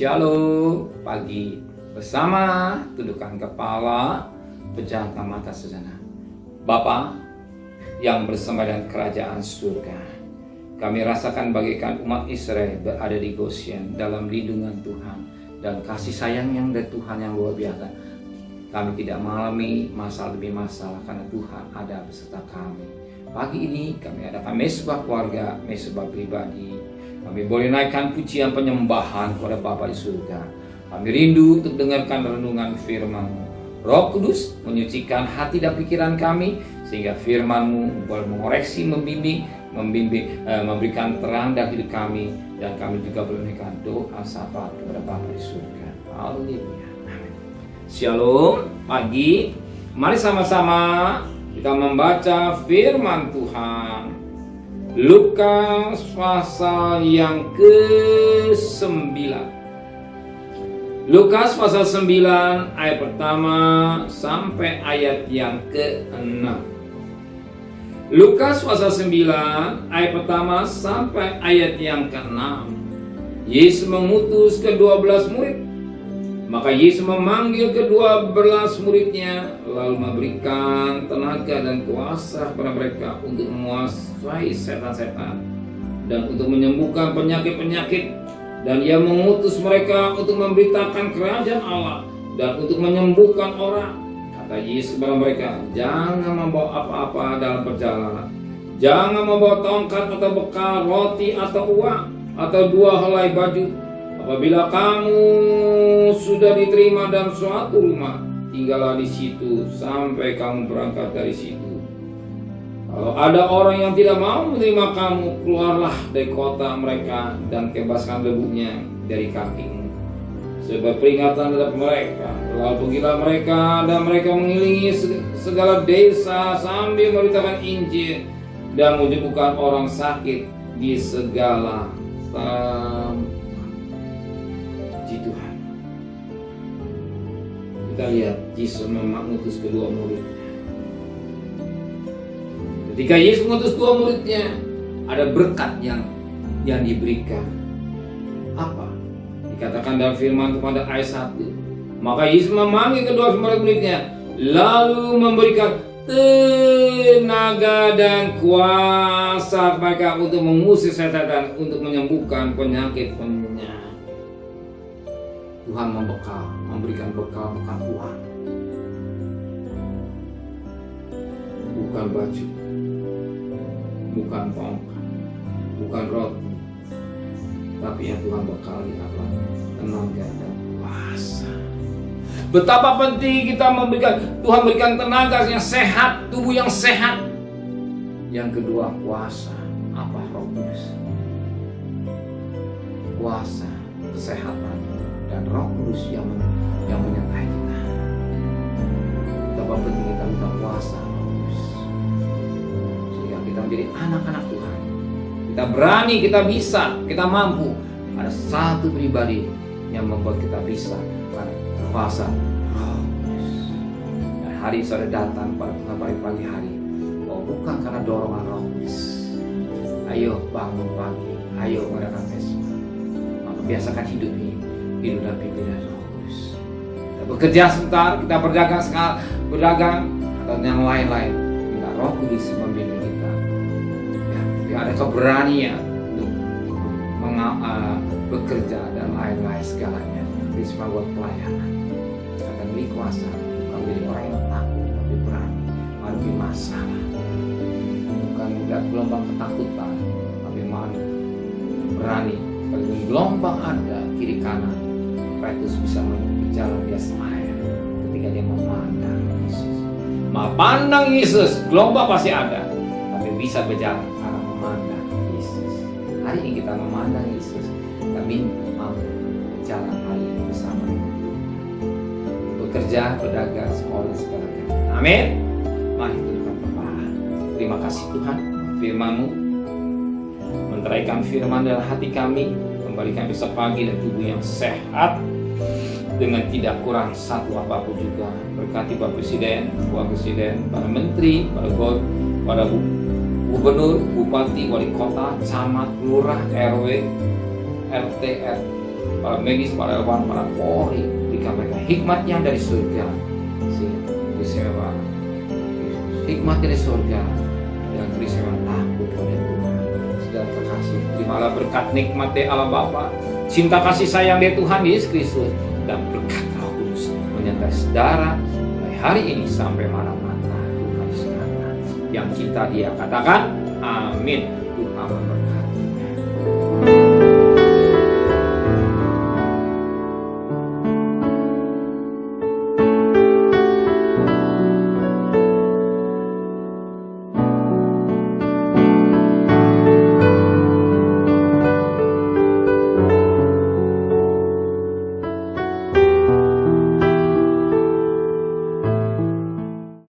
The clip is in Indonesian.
Shalom pagi bersama tundukkan kepala, pejamkan mata sejenak. Bapa yang bersama dengan kerajaan surga, kami rasakan bagaikan umat Israel berada di Goshen dalam lindungan Tuhan dan kasih sayang yang dari Tuhan yang luar biasa. Kami tidak mengalami masalah demi masalah karena Tuhan ada beserta kami. Pagi ini kami adakan mesbah keluarga, mesbah pribadi. Kami boleh naikkan pujian penyembahan kepada Bapa di surga. Kami rindu untuk dengarkan renungan firman-Mu. Roh Kudus menyucikan hati dan pikiran kami sehingga firman-Mu boleh mengoreksi, membimbing, memberikan terang dalam hidup kami, dan kami juga boleh menaikkan doa syafaat kepada Bapa di surga. Haleluya. Amin. Shalom pagi. Mari sama-sama kita membaca firman Tuhan. Lukas pasal yang ke-9. Lukas pasal 9 ayat pertama sampai ayat yang ke-6. Lukas pasal 9 ayat pertama sampai ayat yang ke-6. Yesus mengutus ke-12 murid. Maka Yesus memanggil ke-12 muridnya, lalu memberikan tenaga dan kuasa kepada mereka untuk menguasai setan-setan dan untuk menyembuhkan penyakit-penyakit. Dan Ia mengutus mereka untuk memberitakan kerajaan Allah dan untuk menyembuhkan orang. Kata Yesus kepada mereka, jangan membawa apa-apa dalam perjalanan. Jangan membawa tongkat atau bekal, roti atau uang, atau 2 helai baju. Apabila kamu sudah diterima dalam suatu rumah, tinggallah di situ sampai kamu berangkat dari situ. Kalau ada orang yang tidak mau menerima kamu, keluarlah dari kota mereka dan bebaskan debunya dari kakimu. Sebab peringatan terhadap mereka. Lalu pergilah mereka dan mereka mengelilingi segala desa sambil memberitakan Injil dan menyembuhkan orang sakit di segala tempat. Tuhan, kita lihat Yesus mengutus kedua muridnya. Ketika Yesus mengutus 2 muridnya, ada berkat yang diberikan. Apa? Dikatakan dalam firman kepada ayat 1. Maka Yesus memanggil kedua murid-muridnya, lalu memberikan tenaga dan kuasa mereka untuk mengusir setan, untuk menyembuhkan penyakit-penyakit. Tuhan memberikan bekal bukan uang, bukan baju, bukan tongkat, bukan roti, tapi yang Tuhan bekali adalah tenaga dan kuasa. Betapa penting kita Tuhan berikan tenaga yang sehat, tubuh yang sehat. Yang kedua, kuasa. Apa? Roh Kudus. Kuasa, kesehatan, dan Roh Kudus yang menyertai kita. Betapa penting kita minta kuasa Roh Kudus sehingga kita menjadi anak-anak Tuhan. Kita berani, kita bisa, kita mampu. Ada satu pribadi yang membuat kita bisa, karena kuasa Roh Kudus. Dan hari sudah datang pada Tuhan pagi hari. Oh, bukan karena dorongan Roh Kudus. Ayo bangun pagi, ayo mengadakan mesbah. Maka biasakan hidup ini. Hidup dan pimpinan Roh Kudus. Kita bekerja sebentar, kita berdagang atau yang lain-lain. Minta Roh Kudus membimbing kita. Ya, ada keberanian untuk bekerja dan lain-lain segalanya. Di sebuah pelayanan. Akan beri kuasa, bukan menjadi orang yang takut, tapi berani menghadapi masalah. Bukan melihat gelombang ketakutan, tapi berani. Kalau gelombang ada kiri kanan, Petrus bisa berjalan di atas air ketika dia memandang Yesus. Pandang Yesus, gelombang pasti ada, tapi bisa berjalan karena memandang Yesus. Hari ini kita memandang Yesus, kami mau berjalan hari ini bersama. Bekerja, berdagang, sekolah, segalanya. Amin. Mari tundukkan kepala. Terima kasih Tuhan, firman-Mu menteraikan firman dalam hati kami, kembalikan besok pagi dan tubuh yang sehat dengan tidak kurang satu apapun juga. Berkati Bapak Presiden, Wakil Presiden, para Menteri, para Gubernur, Bupati, Wali Kota, Camat, Lurah, RW, RT, para medis, para relawan, para polri, berikan mereka hikmat yang dari surga. Peristiwa hikmat dari surga dan peristiwa takut pada Tuhan. Segala kekasih, terimalah berkat nikmat dari Allah Bapa, cinta kasih sayang dari Tuhan Yesus Kristus, dan berkat Roh Kudus menyertai saudara mulai hari ini sampai maranatha Tuhan Yesus datang. Yang kita dia katakan, amin. Tuhan memberkati.